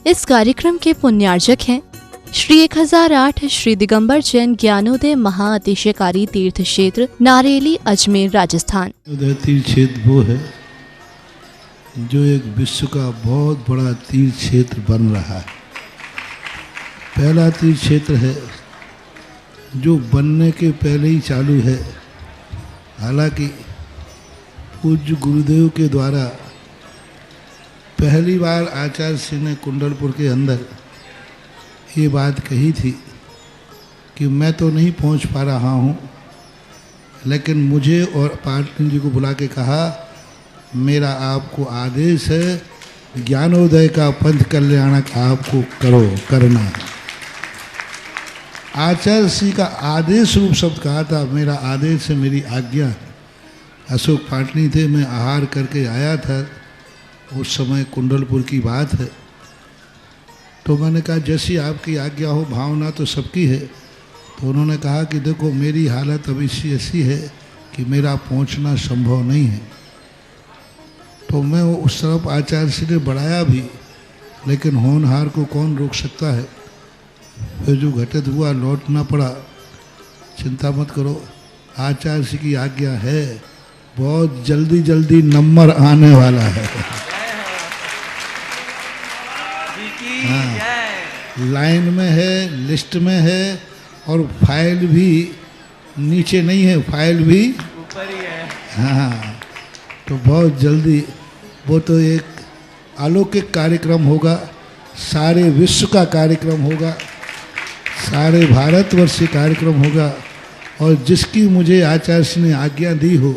इस कार्यक्रम के पुण्यार्जक हैं श्री 1008 श्री दिगंबर जैन ज्ञानोदय महाअतिशयकारी तीर्थ क्षेत्र नारेली अजमेर राजस्थान। तीर्थ क्षेत्र वो है जो एक विश्व का बहुत बड़ा तीर्थ क्षेत्र बन रहा है। पहला तीर्थ क्षेत्र है जो बनने के पहले ही चालू है। हालांकि पूज्य गुरुदेव के द्वारा पहली बार आचार्य श्री ने कुंडलपुर के अंदर ये बात कही थी कि मैं तो नहीं पहुंच पा रहा हूं, लेकिन मुझे और पाटनी जी को बुला के कहा मेरा आपको आदेश है, ज्ञानोदय का पंथ कल्याणक आपको करना है। आचार्य श्री का आदेश रूप शब्द कहा था, मेरा आदेश है, मेरी आज्ञा है। अशोक पाटनी थे, मैं आहार करके आया था, उस समय कुंडलपुर की बात है। तो मैंने कहा जैसी आपकी आज्ञा हो, भावना तो सबकी है। तो उन्होंने कहा कि देखो मेरी हालत अभी ऐसी है कि मेरा पहुंचना संभव नहीं है। तो मैं उस तरफ आचार्य श्री ने बढ़ाया भी, लेकिन होनहार को कौन रोक सकता है। फिर जो घटित हुआ लौटना पड़ा। चिंता मत करो, आचार्य श्री की आज्ञा है, बहुत जल्दी जल्दी नंबर आने वाला है। हाँ, लाइन में है, लिस्ट में है, और फाइल भी नीचे नहीं है, फाइल भी ऊपर ही है। हाँ, तो बहुत जल्दी वो तो एक अलौकिक कार्यक्रम होगा, सारे विश्व का कार्यक्रम होगा, सारे भारतवर्ष का कार्यक्रम होगा। और जिसकी मुझे आचार्य ने आज्ञा दी हो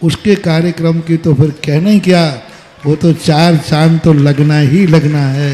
उसके कार्यक्रम की तो फिर कहना ही क्या, वो तो 4 चांद तो लगना ही लगना है।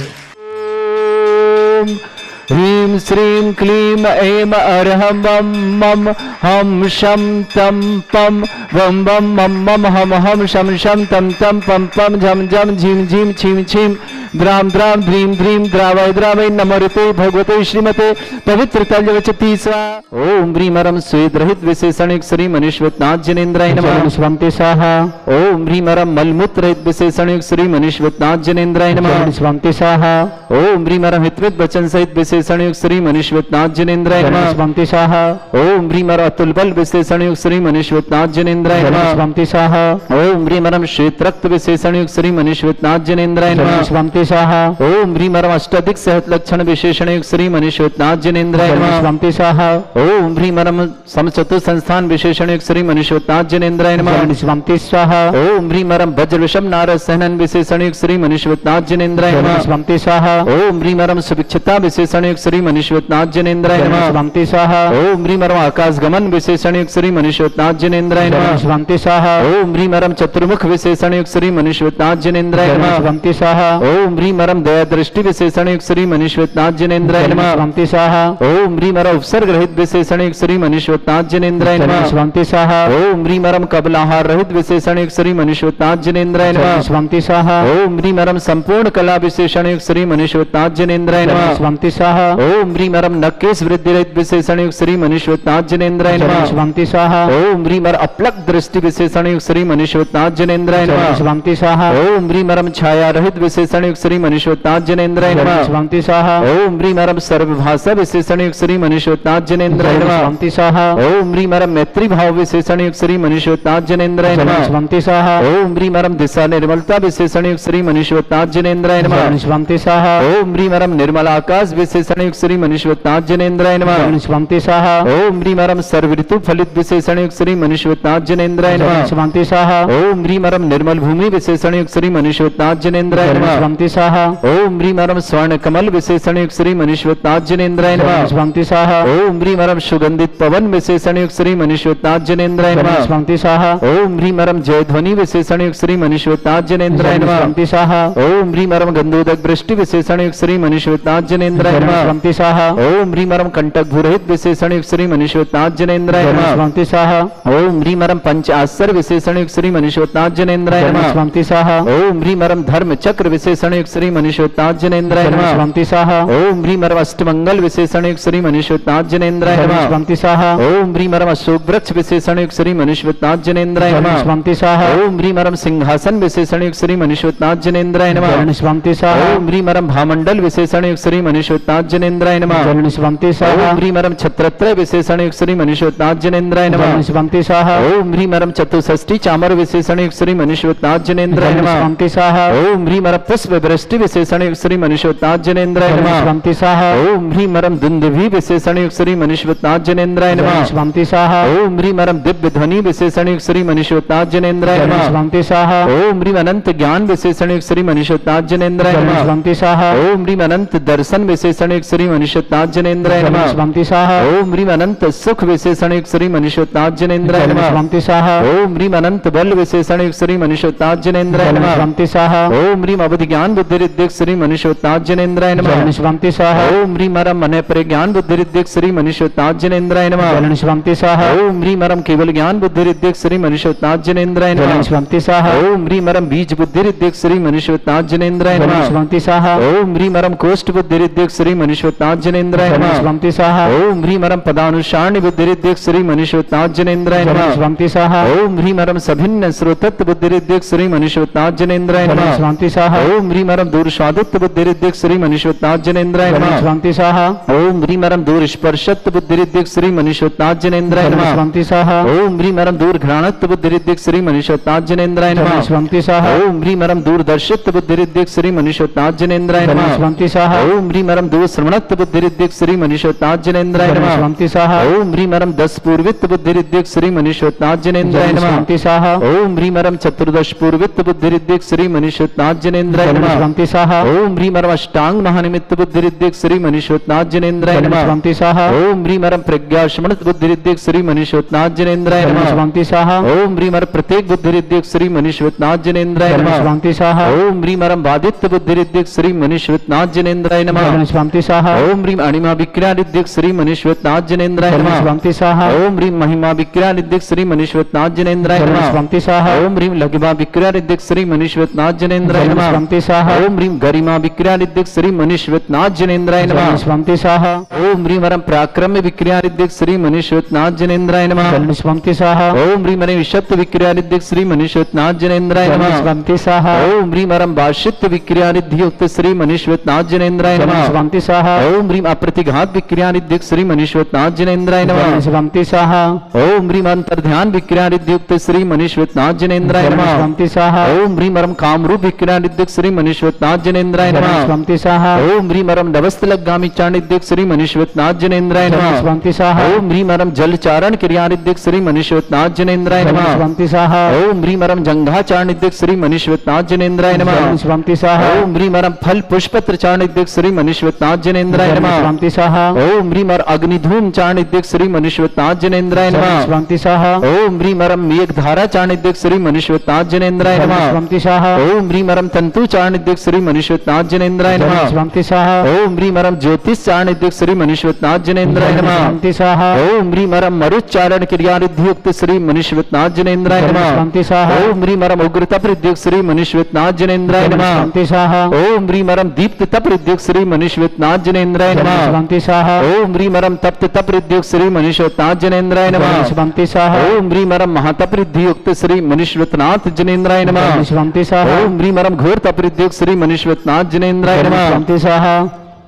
ह्रीं श्रीं क्लीं ऐं अरहं वं मं हम शं तं पं वं वं मं मं हम हम शं शं तं तं पं पं झं झं झीं झीं छीं छीं द्रां द्रां ध्रीं ध्रीं द्रावय द्रावय नमोते भगवते श्रीमते पवित्र तल्यवचती स्वा। ओम ह्रीं अरं स्वेद रहित विशेषणिक श्री मनीश्वतनाथ जनेन्द्राय नमः। स्वंते साहा। ओम ह्रीं अरं मलमूत्र रहित विशेषणिक श्री मनीश्वतनाथ जनेन्द्राय नमः। स्वंते साहा। ओम ह्रीं अरं हितवित वचन सहित विशेषणिक श्री मनीश्वतनाथ जनेन्द्राय नमः। स्वंते साहा। ओम ह्रीं अरं अतुल बल विशेषणिक श्री मनीश्वतनाथ जनेन्द्राय नमः। स्वंते साहा। ओम ह्रीं अरं श्वेत रक्त विशेषणिक श्री मनीश्वतनाथ जनेन्द्राय नमः। स्वंते साहा। ओम ह्रीं अरं अष्टाधिक सहत लक्षण विशेषणिक श्री मनीश्वतनाथ जनेन्द्राय नमः। स्वंते साहा। ओम ह्रीं अरं समचतुर संस्थान विशेषणिक श्री मनीश्वतनाथ जनेन्द्राय नमः। स्वंते स्वाहा। ओम ह्रीं अरं वज्र विषम नारद सहनन विशेषणिक श्री मनीश्वतनाथ जनेन्द्राय नमः। स्वंते स्वाहा। ओम ह्रीं अरं सुभिक्षता विशेषणिक श्री मनीश्वतनाथ जनेन्द्राय नमः। स्वंते स्वाहा। ओम ह्रीं अरं आकाश गमन विशेषणिक श्री मनीश्वतनाथ जनेन्द्राय नमः। स्वंते स्वाहा। ओम ह्रीं अरं चतुर्मुख विशेषणिक श्री मनीश्वतनाथ जनेन्द्राय नमः। स्वंते स्वाहा। ओम ह्रीं अरं दया दृष्टि विशेषणिक श्री मनीश्वतनाथ जनेन्द्राय नमः। स्वंते स्वाहा। ओम ह्रीं अरं उपसर्ग रहित विशेषणिक श्री मनीश्वतनाथ जनेन्द्राय नमः। स्वंते स्वाहा। ओम ह्रीं अरं कबलाहार रहित विशेषणिक श्री मनीश्वतनाथ जनेन्द्राय नमः। स्वंते स्वाहा। ओम ह्रीं अरं संपूर्ण कला विशेषणिक श्री मनीश्वतनाथ जनेन्द्राय नमः। स्वंते स्वाहा। ओम ह्रीं अरं नक्केश वृद्धि रहित विशेषणिक श्री मनीश्वतनाथ जनेन्द्राय नमः। स्वंते स्वाहा। ओम ह्रीं अरं अपलक दृष्टि विशेषणिक श्री मनीश्वतनाथ जनेन्द्राय नमः। स्वंते स्वाहा। ओम ह्रीं अरं छाया रहित विशेषणिक श्री मनीश्वतनाथ जनेन्द्राय नमः। स्वंते स्वाहा। ओम ह्रीं अरं सर्वभाषा विशेषणिक श्री मनीश्वतनाथ जनेन्द्राय नमः। स्वंते स्वाहा। ओम ह्रीं अरं मैत्री भाव विशेषणिक श्री मनीश्वतनाथ जनेन्द्राय नमः। स्वंते स्वाहा। ओम ह्रीं अरं दिशा निर्मलता विशेषणिक श्री मनीश्वतनाथ जनेन्द्राय नमः। स्वंते स्वाहा। ओम ह्रीं अरं निर्मल आकाश विशेषणिक श्री मनीश्वतनाथ जनेन्द्राय नमः। स्वंते स्वाहा। ओम ह्रीं अरं सर्व ऋतु फलित विशेषणिक श्री मनीश्वतनाथ जनेन्द्राय नमः। स्वंते स्वाहा। ओम ह्रीं अरं निर्मल भूमि विशेषणिक श्री मनीश्वतनाथ जनेन्द्राय नमः। स्वंते स्वाहा। ओम ह्रीं अरं स्वर्ण कमल विशेषणिक श्री मनीश्वतनाथ जनेन्द्राय नमः। स्वंते स्वाहा। ओम ह्रीं अरं सुगंधित पवन विशेषणिक श्री मनीश्वतनाथ जनेन्द्राय नमः। स्वंते स्वाहा। ओम ह्रीं अरं जय ध्वनि विशेषणिक श्री मनीश्वतनाथ जनेन्द्राय नमः। स्वंते स्वाहा। ओम ह्रीं अरं गंधोदक दृष्टि विशेषणिक श्री मनीश्वतनाथ जनेन्द्राय नमः। नमः स्वंति स्वाहा ओम ह्रीं मरम कंटक भूरहित विशेषण युक्त श्री मनीश्वरनाथ जनेन्द्राय नमः स्वंति स्वाहा ओम ह्रीं मरम पंच आश्चर्य विशेषण युक्त श्री मनीश्वरनाथ जनेन्द्राय नमः स्वंति स्वाहा ओम ह्रीं मरम धर्म चक्र विशेषण युक्त श्री मनीश्वरनाथ जनेन्द्राय नमः स्वंति स्वाहा ओम ह्रीं मरम अष्टमंगल विशेषण युक्त श्री मनीश्वरनाथ जनेन्द्राय नमः स्वंति स्वाहा ओम ह्रीं मरम अशोक वृक्ष विशेषण युक्त श्री मनीश्वरनाथ जनेन्द्राय नमः स्वंति स्वाहा ओम ह्रीं मरम सिंहासन विशेषण युक्त श्री मनीश्वरनाथ जनेन्द्राय नमः स्वंति स्वाहा ओम ह्रीं मरम भामंडल विशेषण युक्त श्री मनीश्वरनाथ जनेन्द्राय नमः स्वंति स्वाहा ओम ह्रीं मरम छत्रत्रय विशेषण युक्त श्री मनीश्वरनाथ जनेन्द्राय नमः स्वंति स्वाहा ओम ह्रीं मरम चतुष्षष्टि चामर विशेषण युक्त श्री मनीश्वरनाथ जनेन्द्राय नमः स्वंति स्वाहा ओम ह्रीं मरम पुष्प वृष्टि विशेषण युक्त श्री मनीश्वरनाथ जनेन्द्राय नमः स्वंति स्वाहा ओम ह्रीं मरम दुंदुभि विशेषण युक्त श्री मनीश्वरनाथ जनेन्द्राय नमः स्वंति स्वाहा ओम ह्रीं मरम दिव्य ध्वनि विशेषण युक्त श्री मनीश्वरनाथ जनेन्द्राय नमः स्वंति स्वाहा ओम ह्रीं अनंत ज्ञान विशेषण युक्त श्री मनीश्वरनाथ जनेन्द्राय नमः स्वंति स्वाहा ओम ह्रीं अनंत दर्शन विशेषण युक्त श्री मनीश्वरनाथ जनेन्द्राय नमः स्वंति स्वाहा ओम ह्रीं अनंत सुख विशेषण युक्त श्री मनीश्वरनाथ जनेन्द्राय नमः स्वंति स्वाहा ओम ह्रीं अनंत बल विशेषण युक्त श्री मनीश्वरनाथ जनेन्द्राय नमः स्वंति स्वाहा ओम ह्रीं अवधि ज्ञान बुद्धि रिद्धिक श्री मनीश्वरनाथ जनेन्द्राय नमः स्वंति स्वाहा ओम ह्रीं मरम मन प्रज्ञान बुद्धि रिद्धिक श्री मनीश्वरनाथ जनेन्द्राय नमः स्वंति स्वाहा ओम ह्रीं मरम केवल ज्ञान बुद्धि रिद्धिक श्री मनीश्वरनाथ जनेन्द्राय नमः स्वंति स्वाहा ओम ह्रीं मरम बीज बुद्धि रिद्धिक श्री मनीश्वरनाथ जनेन्द्राय नमः स्वंति स्वाहा ओम ह्रीं मरम कोष्ठ बुद्धि रिद्धिक श्री मनीश्वरनाथ जनेन्द्राय नमः स्वंति स्वाहा ओम ह्रीं मरम पदानुसारणी बुद्धि रिद्धिक श्री मनीश्वरनाथ जनेन्द्राय नमः स्वंति स्वाहा ओम ह्रीं मरम सभिन्न श्रोतत्व बुद्धि रिद्धिक श्री मनीश्वरनाथ जनेन्द्राय नमः स्वंति स्वाहा ओम ह्रीं मरम दूर स्वादित्व बुद्धि रिद्धिक श्री मनीश्वरनाथ जनेन्द्राय नमः स्वंति स्वाहा ओम ह्रीं मरम दूर स्पर्शत्व बुद्धि रिद्धिक श्री मनीश्वरनाथ जनेन्द्राय नमः स्वंति स्वाहा ओम ह्रीं मरम दूर घ्राणत्व बुद्धि रिद्धिक श्री मनीश्वरनाथ जनेन्द्राय नमः स्वंति स्वाहा ओम ह्रीं मरम दूर दर्शित्व बुद्धि रिद्धिक श्री मनीश्वरनाथ जनेन्द्राय नमः स्वंति स्वाहा ओम ह्रीं मरम दूर श्रवणत्व बुद्धि रिद्धिक श्री मनीश्वरनाथ जनेन्द्राय नमः स्वंति स्वाहा ओम ह्रीं मरम दस पूर्वित्व बुद्धि रिद्धिक श्री मनीश्वरनाथ जनेन्द्राय नमः स्वंति स्वाहा ओम ह्रीं मरम चतुर्दश पूर्वित्व बुद्धि रिद्धिक श्री मनीश्वरनाथ जनेन्द्राय नमः स्वंति स्वाहा ओम ह्रीं मरम अष्टांग महानिमित्त बुद्धि रिद्धिक श्री मनीश्वरनाथ जनेन्द्राय नमः स्वंति स्वाहा ओम ह्रीं मरम प्रज्ञा श्रवण बुद्धि रिद्धिक श्री मनीश्वरनाथ जनेन्द्राय नमः स्वंति स्वाहा ओम ह्रीं मरम प्रत्येक बुद्धि रिद्धिक श्री मनीश्वरनाथ जनेन्द्राय नमः स्वंति स्वाहा ओम ह्रीं मरम वादित्य बुद्धि रिद्धिक श्री मनीश्वरनाथ जनेन्द्राय नमः स्वंति स्वाहा ओम ह्रीं अणिमा विक्रिया रिद्धिक श्री मनीश्वरनाथ जनेन्द्राय नमः स्वंति स्वाहा ओम ह्रीं महिमा विक्रिया रिद्धिक श्री मनीश्वरनाथ जनेन्द्राय नमः स्वंति स्वाहा ओम ह्रीं लघिमा विक्रिया रिद्धिक श्री मनीश्वरनाथ जनेन्द्राय नमः स्वंति स्वाहा ओम ह्रीं गरिमा विक्रिया रिद्धिक श्री मनीश्वरनाथ जनेन्द्राय नमः स्वंति स्वाहा ओम ह्रीं मरम पराक्रम विक्रिया रिद्धिक श्री मनीश्वरनाथ जनेन्द्राय नमः स्वंति स्वाहा ओम ह्रीं मरम विषत्व विक्रिया रिद्धिक श्री मनीश्वरनाथ जनेन्द्राय नमः स्वंति स्वाहा ओम ह्रीं मरम वाशित्व विक्रिया रिद्धि युक्त श्री मनीश्वरनाथ जनेन्द्राय नमः स्वंति स्वाहा ओम ह्रीं अप्रतिघात विक्रिया रिद्धिक श्री मनीश्वरनाथ जनेन्द्राय नमः स्वंति स्वाहा ओम ह्रीं अंतर्ध्यान विक्रिया रिद्धि युक्त श्री मनीश्वरनाथ जनेन्द्राय नमः स्वंति स्वाहा ओम ह्रीं मरम कामरूप विक्रिया रिद्धिक श्री मनीश्वरनाथ जनेन्द्राय नमः स्वंति स्वाहा ओम ह्रीं मरम नवस्तलगामी चाणिद्यक श्री मनीश्वरनाथ जनेन्द्राय नमः स्वंति स्वाहा ओम ह्रीं मरम जलचारण क्रियारिद्यक श्री मनीश्वरनाथ जनेन्द्राय नमः स्वंति स्वाहा ओम ह्रीं मरम जंघा चाणिद्यक श्री मनीश्वरनाथ जनेन्द्राय नमः स्वंति स्वाहा ओम ह्रीं मरम फल पुष्पत्र चाणिद्यक श्री मनीश्वरनाथ जनेन्द्राय नमः स्वंति स्वाहा ओम ह्रीं मर अग्निधूम चाणिद्यक श्री मनीश्वरनाथ जनेन्द्राय नमः स्वंति स्वाहा ओम ह्रीं मरम मेघधारा चाणिद्यक श्री मनीश्वरनाथ जनेन्द्राय नमः स्वंति स्वाहा ओम ह्रीं मरम तंतु चाणिद्यक श्री मनीश्वरनाथ जनेन्द्राय नमः स्वंति स्वाहा ओम ह्रीं मरम ज्योतिष चाणिद्यक श्री मनीश्वरनाथ जनेन्द्राय नमः स्वंति स्वाहा ओम ह्रीं मरम मरुच्चारण क्रियारिद्धियुक्त श्री मनीश्वरनाथ जनेन्द्राय नमः स्वंति स्वाहा ओम ह्रीं मरम उग्र तप रिद्धियुक्त श्री मनीश्वरनाथ जनेन्द्राय नमः स्वंति स्वाहा ओम ह्रीं मरम दीप्त तप रिद्धियुक्त श्री मनीश्वरनाथ जनेन्द्राय नमः स्वंति स्वाहा ओम ह्रीं मरम तप्त तप रिद्धियुक्त श्री मनीश्वरनाथ जनेन्द्राय नमः स्वंति स्वाहा ओम ह्रीं मरम महातप रिद्धियुक्त श्री मनीश्वरनाथ जनेन्द्राय नमः स्वंति स्वाहा ओम ह्रीं मरम घोर तप रिद्धियुक्त श्री मनीश्वरनाथ जनेन्द्राय नमः स्वंति स्वाहा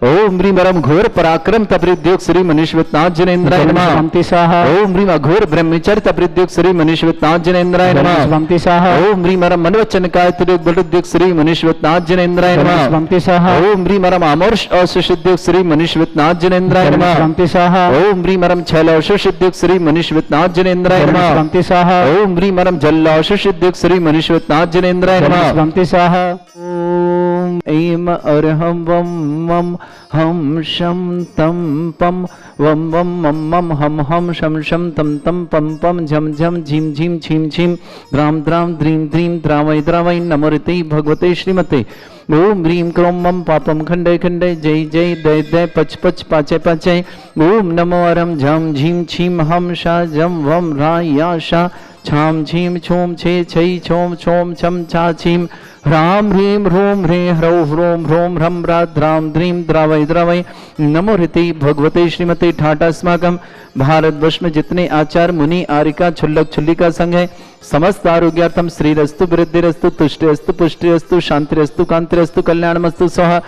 ओम ह्रीं मरम घोर पराक्रम तपरिद्योग श्री मनीश्वरनाथ जनेन्द्राय नमः स्वंति स्वाहा ओम ह्रीं अघोर ब्रह्मचर्य तपरिद्योग श्री मनीश्वरनाथ जनेन्द्राय नमः स्वंति स्वाहा ओम ह्रीं मरम मनवचन काय बलुद्योग श्री मनीश्वरनाथ जनेन्द्राय नमः स्वंति स्वाहा ओम ह्रीं मरम अमोर्ष अशुद्योग श्री मनीश्वरनाथ जनेन्द्राय नमः स्वंति स्वाहा ओम ह्रीं मरम छैल अशुद्योग श्री मनीश्वरनाथ जनेन्द्राय नमः स्वंति स्वाहा ओम ह्रीं मरम जल अशुद्योग श्री मनीश्वरनाथ जनेन्द्राय नमः स्वंति स्वाहा ओम ऐम अरहम वम मम हम शम तम पम वम वम मम मम हम शम तम तम पम पम झम झम झीम झीम छीम छीम द्राम द्राम द्रीम द्रीम द्रावय द्रावय नमोरते भगवते श्रीमते ओम ह्रीं क्रोम मम पापम खंडे खंडे जय जय दय दय पच पच पाचे पाचे ओम नमो अरम झम झीम छीम हम शा जम वम रा या शा छाम छीम छोम छे छई छोम छोम छम छा छीम ह्राम ह्रीं ह्रूम ह्रे ह्रौ ह्रोम ह्रोम ह्रम द्राम द्रीम द्रावय द्रावय नमो ऋति भगवते श्रीमते ठाटास्माकम भारतवर्ष में जितने आचार्य मुनि आरिका छुल्लक छुल्लिका संघ है समस्त आरोग्यार्थम श्रीरस्तु वृद्धिरस्तु तुष्टिरस्तु पुष्टिरस्तु शांतिरस्तु कांतिरस्तु कल्याणमस्तु स्वाहा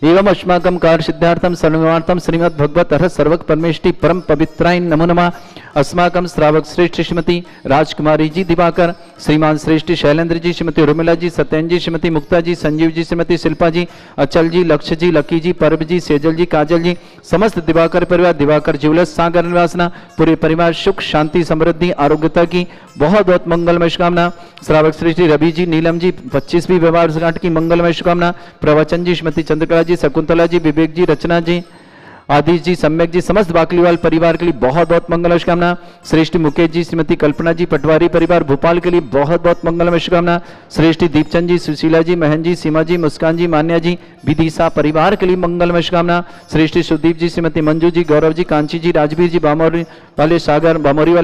एवं अस्माकं कार्य सिद्धार्थम सर्वार्थम श्रीमद् भगवत अर्ह सर्वक परमेष्टि परम पवित्राय नमो नमः अस्माकं श्रावक श्रेष्ठ श्रीमती राजकुमारी जी दिवाकर श्रीमान श्रेष्ठ शैलेंद्र जी श्रीमती उर्मिला जी सत्यन जी श्रीमती मुक्ता जी संजीव जी श्रीमती शिल्पा जी अचल जी लक्ष्य जी लकी जी परब जी सेजल जी काजल जी समस्त दिवाकर परिवार दिवाकर ज्वेलर्स सागर निवासना पूरे परिवार सुख शांति समृद्धि आरोग्यता की बहुत बहुत मंगलमय शुभकामना श्रावक श्रेष्ठ रवि जी नीलम जी 25वीं विवाह वर्षगांठ की मंगलमय शुभकामना प्रवचन जी श्रीमती चंद्रकला जी शकुंतला जी विवेक जी रचना जी आदिश जी सम्यक जी समस्त बाकलीवाल परिवार के लिए बहुत बहुत मंगलमय शुभकामना श्रेष्ठ मुकेश जी श्रीमती कल्पना जी पटवारी परिवार भोपाल के लिए बहुत बहुत मंगलमय शुभकामना श्रेष्ठ दीपचंद जी सुशीला जी महन जी सीमा जी मुस्कान जी मान्या जी विदिशा परिवार के लिए मंगलमय शुभकामना श्रेष्ठ सुदीप जी श्रीमती मंजू जी गौरव जी कांची जी राजवीर जी बामोरी वाले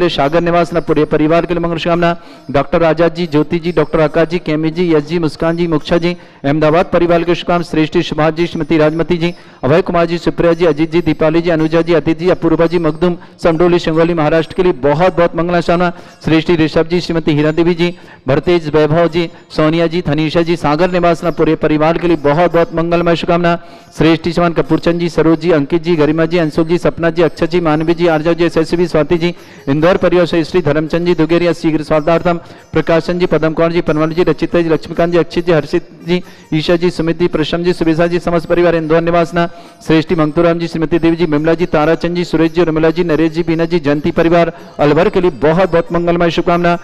सागर निवास पूरे परिवार के लिए मंगल शुभकामना डॉक्टर आजाद जी ज्योति जी डॉक्टर आकाश जी केमी जी यश जी मुस्कान जी मुक्षा जी अहमदाबाद परिवार के शुभकामना श्रेष्ठ सुभाष जी श्रीमती राजमती जी अभय कुमार जी सुप्रिया जी अजीत जी दीपाली जी अनुजा जी अतिथि जी अपूर्वा जी मखदूम संडोली सिंगोली महाराष्ट्र के लिए बहुत बहुत मंगल शुभकामना श्रेष्ठ ऋषभ जी श्रीमती हीरा देवी जी भरतेज वैभव जी सोनिया जी थनीशा जी सागर निवास पूरे परिवार के लिए बहुत बहुत मंगलमय शुभकामना श्रेष्ठ शिवान कपूरचंद जी सरोज जी अंकित जी गरिमा जी अंशुल जी सपना जी अक्षय जी मानवी जी आर्जा जी एसएसबी स्वाति जी इंदौर परिवार से श्री धर्मचंद जी दुगेरिया शीघ्र स्वार्थार्थम प्रकाशन जी पदम कौर जी पनवल जी रचिता जी लक्ष्मीकांत जी अक्षित जी हर्षित जी ईशा जी सुमित जी प्रशम जी सुबेसा जी समस्त परिवार इंदौर निवासना श्रेष्ठी मंगतूराम जी श्रीमती देवी जी बिमला जी ताराचंद जी सुरेश जी उर्मिला जी नरेश जी बीना जी जयंती परिवार अलवर के लिए बहुत बहुत मंगलमय शुभकामना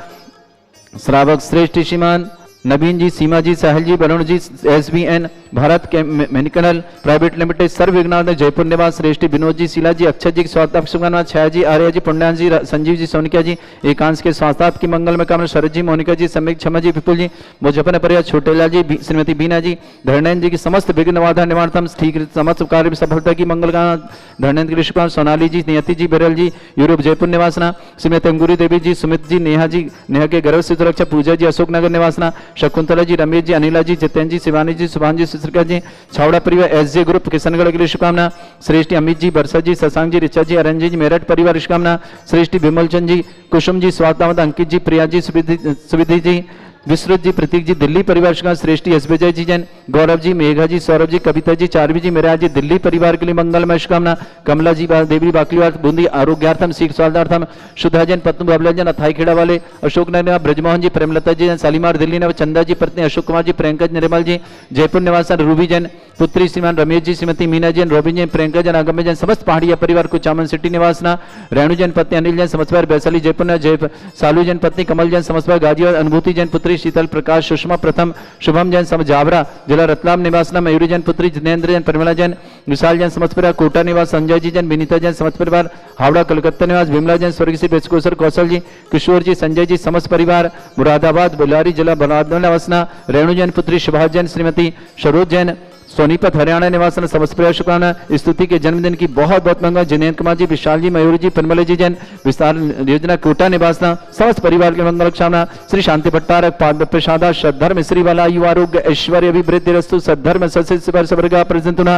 श्रावक श्रेष्ठ श्रीमान नवीन जी सीमा जी साहिल जी वरुण जी SBN भारत के मेडिकल प्राइवेट लिमिटेड सर्व विघ्नार्थ जयपुर निवास श्रेष्ठ विनोद जी शीला जी अक्षय जी स्वास्थ्य शुभकामना छाया जी आर्या जी पुण्यान जी संजीव जी सोनिका जी एकांश के स्वास्थ्य की मंगल में कामना शरद जी मोनिका जी सम्यक क्षमा जी विपुल जी मुजफ्फर परिवार छोटेलाल जी श्रीमती बीना जी धर्णेन्द्र जी की समस्त विघ्न बाधा निवारणम ठीक समस्त कार्य में सफलता की मंगल कामना धर्णेन्द्र की शुभकामना सोनाली जी नियति जी बिरल जी यूरोप जयपुर निवासना श्रीमती अंगूरी देवी जी सुमित जी नेहा के गर्भ से सुरक्षा पूजा जी अशोकनगर निवासना शकुंतला जी रमेश जी अनिला जी जितेंद्र जी शिवानी जी सुभान जी सुश्रिका जी छावड़ा परिवार SJ ग्रुप किशनगढ़ के लिए शुभकामना श्रेष्ठ अमित जी बरसा जी शशांक जी ऋचा जी अरंजी जी मेरठ परिवार शुभकामना श्रेष्ठ विमल चंद जी कुसुम जी स्वास्थ्य अंकित जी प्रिया जी सुविधि जी विश्रुत जी प्रतीक जी दिल्ली परिवार शुभकामना श्रेष्ठ यश विजय जी जैन गौरव जी मेघा जी सौरभ जी कविता जी चारवी जी मेरा जी दिल्ली परिवार के लिए मंगलमय शुभकामना कमला जी देवी बाकलीवार बूंदी आरोग्यार्थम सीख स्वार्थार्थम शुद्धा जैन पत्नी बाबला जैन अथाई खेड़ा वाले अशोक नगर ब्रजमोहन जी प्रेमलता जी जैन शालीमार दिल्ली ने चंदा जी पत्नी अशोक कुमार जी प्रियंका निर्मल जी जयपुर निवास रूबी जैन पुत्री श्रीमान रमेश जी श्रीमती मीना जैन रोबिन जैन प्रियंका जैन आगम्य जैन समस्त पहाड़िया परिवार को चामन सिटी निवासना रेणु जैन पत्नी अनिल जैन समस्त वैशाली जयपुर जय सालू जैन पत्नी कमल जैन समस्त गाजियाबाद अनुभूति जैन पुत्री शीतल प्रकाश सुषमा प्रथम शुभम जैन जावरा जिला रतलाम निवासना मयूरी जैन पुत्री जितेंद्र जैन परिमला जैन विशाल जैन समस्त परिवार कोटा निवास संजय जी जैन विनीता जैन समस्त परिवार हावड़ा कलकत्ता निवास विमला जैन स्वर्गीय श्री बेचकोसर कौशल जी किशोर जी संजय जी समस्त परिवार मुरादाबाद बेलारी जिला बलौदा निवासना रेणु जैन पुत्री सुभाष जैन श्रीमती सरोज जैन सोनीपत हरियाणा निवासन समस्त परिवार शुभकामना स्तुति के जन्मदिन की बहुत बहुत मंगल जिनेन्द्र कुमार जी विशाल जी मयूर जी परिमल जी जैन विस्तार योजना कोटा निवासना समस्त परिवार के मंगल कामना श्री शांति भट्टारक पाद प्रसादा सद्धर्म श्री वाला यु आरोग्य ऐश्वर्य अभिवृद्धि रस्तु सद्धर्म सवर्गा प्रजंतुना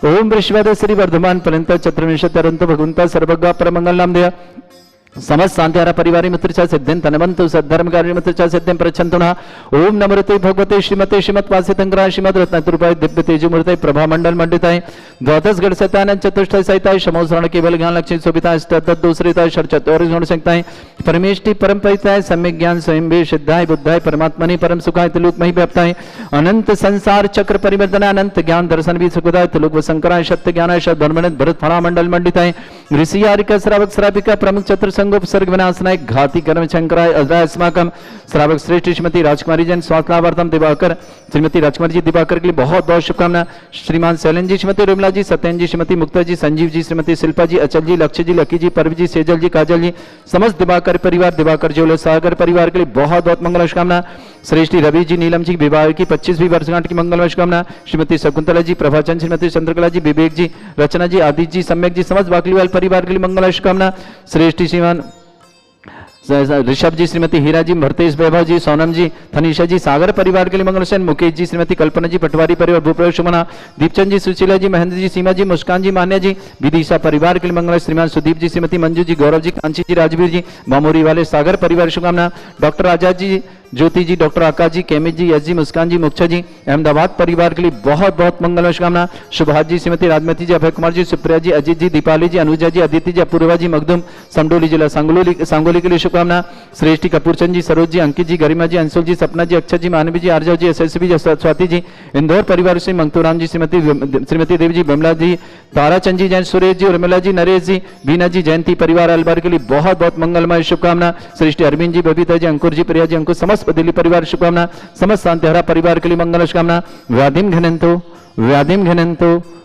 ओम वृषभद श्री वर्धमान पर्यंत चतुर्विंशत्यरंत भगवंता सर्वगा परमंगल नाम दया समस्त शांतिहारा परिवार मित्र सिद्धिं तनवंतु सद्धर्म कार्य मित्र सिद्धिं प्रच्छन्तुना ओम नमोते भगवते श्रीमते श्रीमत्वासितंग्राय श्रीमद रत्नतुरूपाय दिव्य तेजोमूर्तये प्रभा मंडल मंडिताय द्वादश गण सत्यानंद चतुष्टय सहिताय समोसरण केवल ज्ञान लक्ष्मी शोभिताय अष्टदश दूसरेताय षट्चत्वारिश गुण संहिताय परमेष्टि परम परिताय सम्यक ज्ञान स्वयं वे सिद्धाय बुद्धाय परमात्मनि परम सुखाय त्रिलोक मही व्याप्ताय अनंत संसार चक्र परिवर्तन अनंत ज्ञान दर्शन भी सुखदाय त्रिलोक वशंकराय सत्य ज्ञानाय धर्मनंद भरत फणा मंडल मंडिताय ऋषि आरिका श्रावक श्राविका प्रमुख चतुर्थ संगोपसर्ग विनाशनाय घाती कर्म शंकराय अस्माकम श्रावक श्रेष्ठ श्रीमती राजकुमारी जैन स्वास्थ्य लाभार्थम दिवाकर, श्रीमती राजकुमारी जी दिवाकर के लिए बहुत बहुत शुभकामना। श्रीमान शैलन जी, श्रीमती रुमला जी, सत्यन जी, श्रीमती मुक्ता जी, संजीव जी, श्रीमती शिल्पा जी, अचल जी, लक्ष्य जी, लकी जी, परवी जी, सेजल जी, काजल जी, समस्त दिवाकर परिवार, दिवाकर ज्वेलर सागर परिवार के लिए बहुत बहुत मंगल शुभकामना। श्रेष्ठी रवि जी, नीलम जी विवाह की 25वीं वर्षगांठ की मंगलमय शुभकामना। श्रीमती शकुंतला जी, प्रभाचंद, श्रीमती चंद्रकला जी, विवेक जी, रचना जी, आदित्य जी, सम्यक जी, समस्त बाकलीवाल परिवार के लिए मंगलमय शुभकामना। श्रेष्ठी श्रीमान ऋषभ जी, श्रीमती हीरा जी, भरतेश वैभव जी, सोनम जी, थनीशा जी, सागर परिवार के लिए मंगल सेन, मुकेश जी, श्रीमती कल्पना जी, पटवारी परिवार भूप्रयोग शुभना, दीपचंद जी, सुशीला जी, महेंद्र जी, सीमा जी, मुस्कान जी, मान्या जी, विदिशा परिवार के लिए मंगल, श्रीमान सुदीप जी, श्रीमती मंजू जी, गौरव जी, कांची जी, राजवीर जी, मामोरी वाले सागर परिवार शुभकामना। डॉक्टर आजाद जी, ज्योति जी, डॉक्टर आकाश जी, केमित जी, एस जी, मुस्कान जी, मुक्छा जी, अहमदाबाद परिवार के लिए बहुत बहुत मंगलमय शुभकामना। सुभाष जी, श्रीमती राजमती जी, अभय कुमार जी, सुप्रिया जी, अजीत जी, दीपाली जी, अनुजा जी, अदिति जी, अपूर्वा जी, मखदूम समडोली जिला सांगोली के लिए शुभकामना। श्रेष्ठी कपूरचंद जी, सरोज जी, अंकित जी, गरिमा जी, अंशुल जी, सपना जी, अक्षय जी, मानवी जी, आर्जव जी, एसएसबी जी, स्वाति जी, इंदौर परिवार से मंगतूराम जी, श्रीमती देवी जी, बिमला जी, ताराचंद जी, जैन सुरेश जी, उर्मिला जी, नरेश जी, बीना जी, जयंती परिवार अलवर के लिए बहुत बहुत मंगलमय शुभकामना। श्रेष्ठी अरविंद जी, बबीता जी, अंकुर जी, प्रिया जी, अंकुर, समस्त दिल्ली परिवार शुभकामना। समस्त शांतिहरा परिवार के लिए मंगल शुभकामना। व्याधिम घनंतो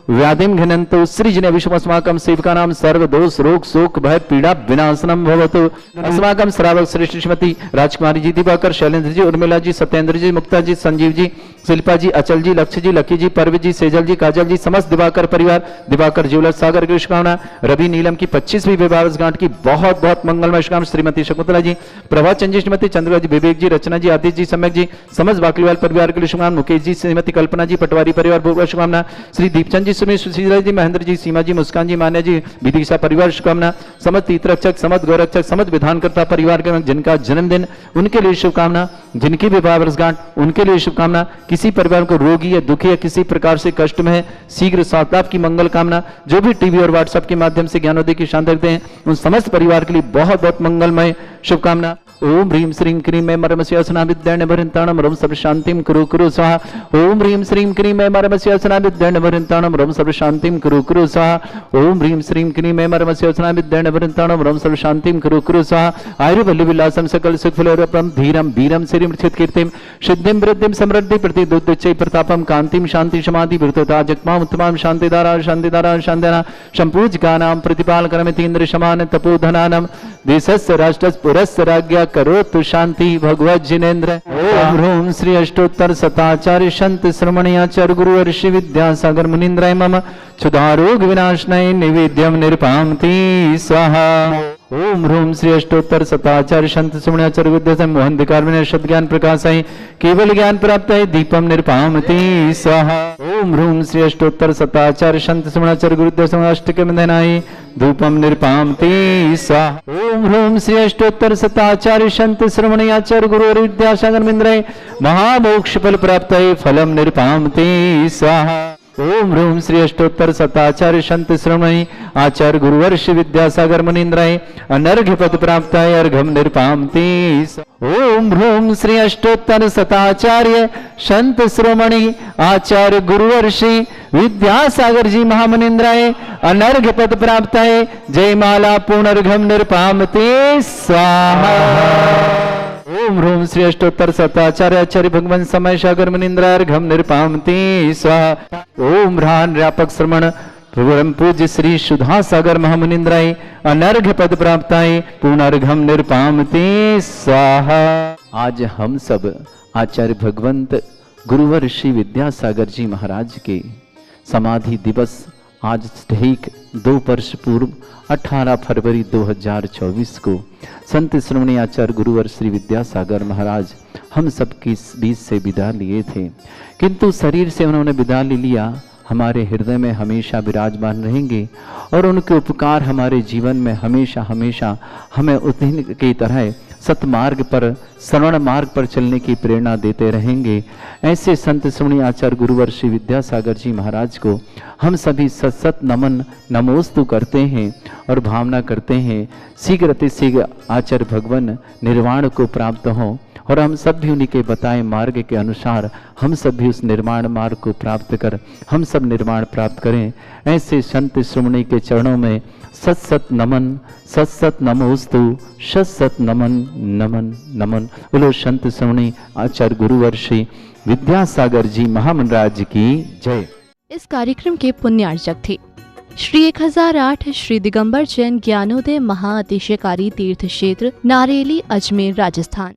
व्याधिम घनंतो सृजने विश्वस्माकं सेवकानां सर्व दोष रोग शोक भय पीड़ा विनाशनम भवतु। अस्माकं श्रावक श्रेष्ठ श्रीमती राजकुमारी जी, दिवाकर, शैलेंद्र जी, उर्मिला जी, सत्येंद्र जी, मुक्ता जी, संजीव जी, शिल्पा जी, अचल जी, लक्ष्य जी, लकी जी, परवी जी, सेजल जी, काजल जी, समस्त दिवाकर परिवार, दिवाकर ज्वेलर सागर की शुभकामना। रवि नीलम की 25वीं विवाह वर्षगांठ की बहुत बहुत मंगलमय शुभकामना। श्रीमती शकुंतला जी, प्रभाचंद जी, श्रीमती चंद्रकला जी, विवेक जी, रचना जी, आदित्य जी, सम्यक जी, समस्त बाकलीवाल परिवार के लिए शुभकामना। मुकेश जी, श्रीमती कल्पना जी, पटवारी परिवार बहुत शुभकामना। श्री दीपचंद जी, सुशीला जी, महेंद्र जी, सीमा जी, मुस्कान जी, मान्या जी, विदिशा परिवार शुभकामना। समस्त तीर्थरक्षक, समस्त गौरक्षक, समस्त विधानकर्ता परिवार के जिनका जन्मदिन उनके लिए शुभकामना, जिनकी विवाह वर्षगांठ उनके लिए शुभकामना। किसी परिवार को रोगी या दुखी या किसी प्रकार से कष्ट में है, शीघ्र स्वास्थ्य लाभ की मंगल कामना। जो भी टीवी और व्हाट्सएप के माध्यम से ज्ञानोदय की शांति रखते हैं उन समस्त परिवार के लिए बहुत बहुत मंगलमय शुभकामना। ओम ह्रीं श्रीं क्रीं मैं मरमस्यासना विद्याण भरिताणम रम सर्व शांतिम कुरु कुरु स्वाहा। ओम ह्रीं श्रीं क्रीं मैं मरमस्यासना विद्याण भरिताणम रम सर्व शांतिम कुरु कुरु स्वाहा। ओम ह्रीं श्रीं क्रीं मैं मरमस्यासना विद्याण भरिताणम रम सर्व शांतिम कुरु कुरु स्वाहा। आयुर्वल्ली विलासम सकल सुखफलरपम धीरम वीरम श्रीं मृच्छित कीर्तिम सिद्धिम वृद्धिम समृद्धि प्रतिदुच्चै प्रतापम कांतिम शांति समाधि वृतता जगमाम उत्तमाम शांतिदारा शांतिदारा शांतिना संपूजकानां प्रतिपाल करमितेन्द्र समान तपोधनानां देशस्य राष्ट्रस्य पुरस्य राज्ञा करोतु शांति भगवत जिनेन्द्र। ओम ह्रूं श्री अष्टोत्तर शताचार्य संत श्रमणयाचार्य गुरु ऋषि विद्यासागर मुनीन्द्राय मम क्षुधारोग विनाशनाय निवेद्यम निरपामति स्वाहा। ओम ह्रूं श्री अष्टोत्तर शताचार्य संत श्रमणयाचार्य विद्यासागर मोहन दिकार सद ज्ञान प्रकाशाय केवल ज्ञान प्राप्त है दीपम निरपामति स्वाहा। ओम ह्रूं श्री अष्टोत्तर शताचार्य संत श्रमणयाचार्य गुरु विद्यासागर अष्टक बंधनाय धूपम निरपामति स्वाहा। ओम ह्रूं श्री अष्टोत्तर शताचार्य संत श्रमणयाचार्य गुरु विद्यासागर मिंद्राय महामोक्ष फल प्राप्त है फलम निरपामति स्वाहा। ओम ह्रूं श्री अष्टोत्तर शताचार्य संत श्रमण आचार्य गुरुवर्ष विद्यासागर मुनीन्द्राय अनर्घ्य पद प्राप्त है अर्घम निरपामति। ओम ह्रूं श्री अष्टोत्तर शताचार्य संत श्रोमणी आचार्य गुरुवर्षि विद्यासागर जी महामुनीन्द्राय अनर्घ्य पद प्राप्त है जय माला पुनर्घम निरपामति स्वाहा। ओम ह्रूं श्री अष्टोत्तर शताचार्य आचार्य भगवान समय सागर मुनीन्द्राय घम निरपामति स्वाहा। ओम ह्रान व्यापक श्रमण परम पूज्य श्री सुधा सागर महामुनीन्द्राय अनर्घ्य पद प्राप्ताय पुनर्घम निरपामति स्वाहा। आज हम सब आचार्य भगवंत गुरुवर श्री विद्यासागर जी महाराज के समाधि दिवस आज ठीक 2 वर्ष पूर्व 18 फरवरी 2024 को संत श्रमणी आचार्य गुरुवर श्री विद्यासागर महाराज हम सबके बीच से विदा लिए थे, किंतु शरीर से उन्होंने विदा ले लिया, हमारे हृदय में हमेशा विराजमान रहेंगे और उनके उपकार हमारे जीवन में हमेशा हमेशा हमें उन्हीं की तरह सतमार्ग पर श्रवण मार्ग पर चलने की प्रेरणा देते रहेंगे। ऐसे संत श्रमणी आचार्य गुरुवर श्री विद्यासागर जी महाराज को हम सभी सत सत नमन नमोस्तु करते हैं और भावना करते हैं शीघ्र अतिशीघ्र आचार्य भगवान निर्वाण को प्राप्त हो और हम सब भी उन्हीं के बताए मार्ग के अनुसार हम सब भी उस निर्माण मार्ग को प्राप्त कर हम सब निर्माण प्राप्त करें। ऐसे संत श्रोमणी के चरणों में सत सत नमन, सत सत नमोस्तु, सत सत नमन नमन नमन। बोलो संत श्रोमणी आचार्य गुरुवर श्री विद्यासागर जी महामंडराज की जय। इस कार्यक्रम के पुण्यार्चक थे श्री 1008 श्री दिगंबर जैन ज्ञानोदय महाअतिशयकारी तीर्थ क्षेत्र नारेली, अजमेर, राजस्थान।